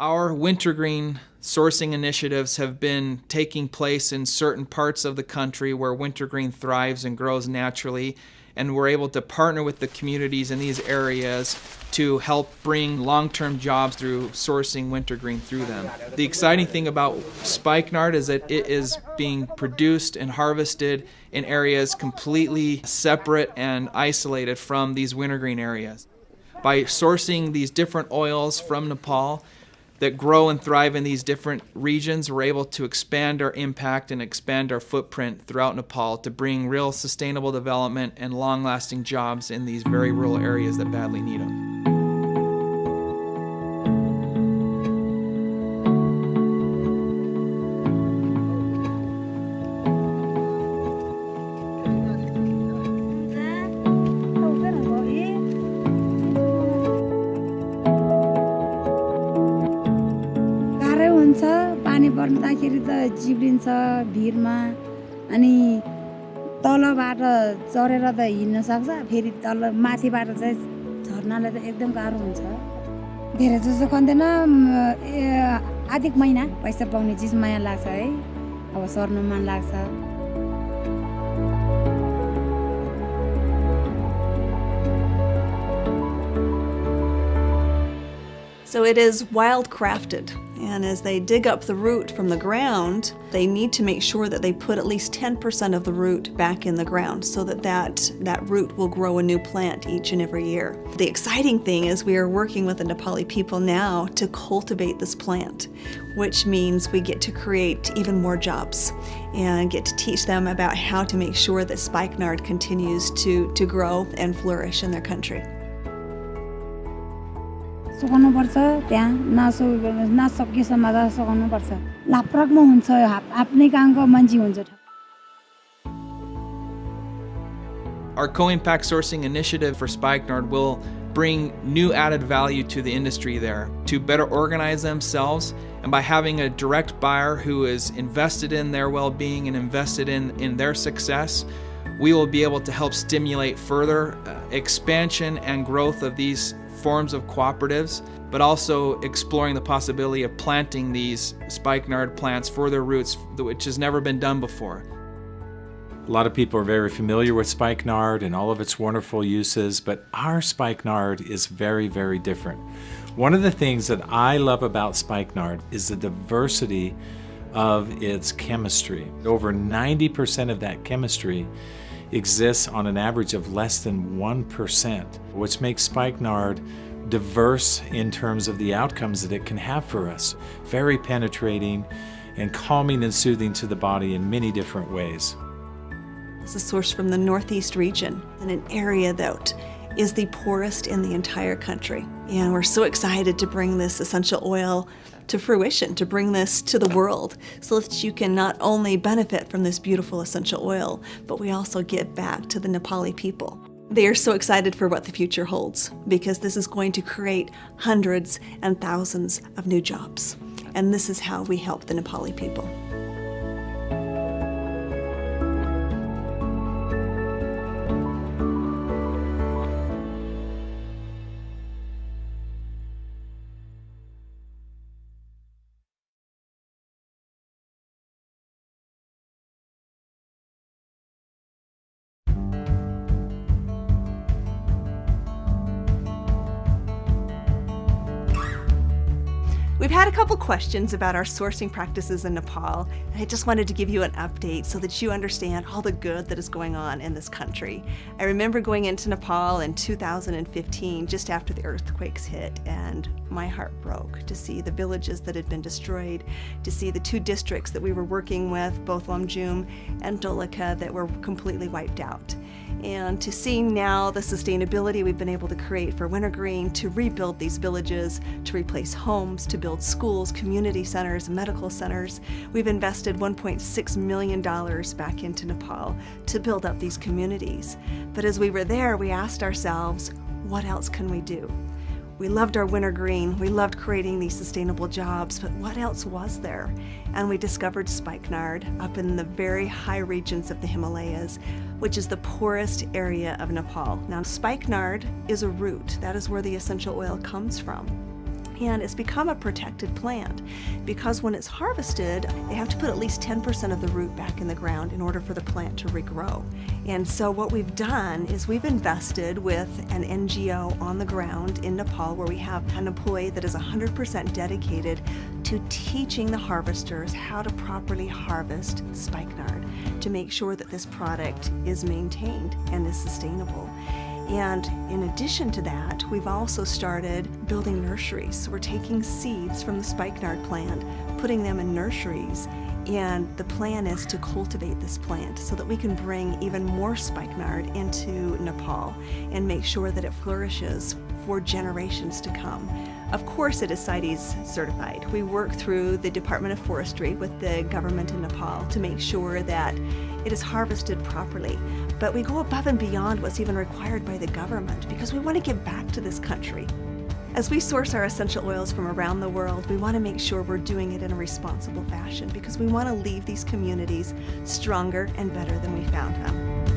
Our wintergreen sourcing initiatives have been taking place in certain parts of the country where wintergreen thrives and grows naturally, and we're able to partner with the communities in these areas to help bring long-term jobs through sourcing wintergreen through them. The exciting thing about spikenard is that it is being produced and harvested in areas completely separate and isolated from these wintergreen areas. By sourcing these different oils from Nepal that grow and thrive in these different regions, we're able to expand our impact and expand our footprint throughout Nepal to bring real sustainable development and long-lasting jobs in these very rural areas that badly need them. पानी पर्दाखेरि त चिप्लिन्छ भिरमा अनि तलबाट चढेर त हिँड्न सक्छ फेरि तल माथिबाट चाहिँ झर्नाले त एकदम गाह्रो हुन्छ धेरै जस्तो खन्दैन आधिक महिना पैसा पाउने चिज माया लाग्छ है अब सर्न मन लाग्छ So it is wildcrafted, and as they dig up the root from the ground, they need to make sure that they put at least 10% of the root back in the ground so that root will grow a new plant each and every year. The exciting thing is we are working with the Nepali people now to cultivate this plant, which means we get to create even more jobs and get to teach them about how to make sure that spikenard continues to grow and flourish in their country. सुकाउनु पर्छ त्यहाँ नसकेसम्म त सुकाउनु पर्छ लाप्राकमा हुन्छ आफ्नै कामको मान्छे हुन्छ Our co-impact sourcing initiative for spikenard will bring new added value to the industry there to better organize themselves, and by having a direct buyer who is invested in their well-being and invested in their success, we will be able to help stimulate further expansion and growth of these forms of cooperatives, but also exploring the possibility of planting these spikenard plants for their roots, which has never been done before. A lot of people are very familiar with spikenard and all of its wonderful uses, but our spikenard is very, very different. One of the things that I love about spikenard is the diversity of its chemistry. Over 90% of that chemistry exists on an average of less than 1%, which makes spikenard diverse in terms of the outcomes that it can have for us. Very penetrating and calming and soothing to the body in many different ways. It's a source from the Northeast region, in an area that is the poorest in the entire country. And we're so excited to bring this essential oil to fruition, to bring this to the world so that you can not only benefit from this beautiful essential oil, but we also give back to the Nepali people. They are so excited for what the future holds because this is going to create hundreds and thousands of new jobs. And this is how we help the Nepali people. We've had a couple questions about our sourcing practices in Nepal, and I just wanted to give you an update so that you understand all the good that is going on in this country. I remember going into Nepal in 2015, just after the earthquakes hit, and my heart broke to see the villages that had been destroyed, to see the two districts that we were working with, both Lamjung and Dolakha, that were completely wiped out. And to see now the sustainability we've been able to create for wintergreen, to rebuild these villages, to replace homes, to build schools, community centers, medical centers. We've invested $1.6 million back into Nepal to build up these communities. But as we were there, we asked ourselves, what else can we do? We loved our wintergreen, we loved creating these sustainable jobs, but what else was there? And we discovered spikenard up in the very high regions of the Himalayas, which is the poorest area of Nepal. Now, spikenard is a root. That is where the essential oil comes from. and it's become a protected plant because when it's harvested, they have to put at least 10% of the root back in the ground in order for the plant to regrow. And so what we've done is we've invested with an NGO on the ground in Nepal where we have an employee that is 100% dedicated to teaching the harvesters how to properly harvest spikenard to make sure that this product is maintained and is sustainable. And in addition to that, we've also started building nurseries. So we're taking seeds from the spikenard plant, putting them in nurseries, and the plan is to cultivate this plant so that we can bring even more spikenard into Nepal and make sure that it flourishes for generations to come. Of course, it is CITES certified. We work through the Department of Forestry with the government in Nepal to make sure that it is harvested properly. But we go above and beyond what's even required by the government because we want to give back to this country. As we source our essential oils from around the world, we want to make sure we're doing it in a responsible fashion because we want to leave these communities stronger and better than we found them.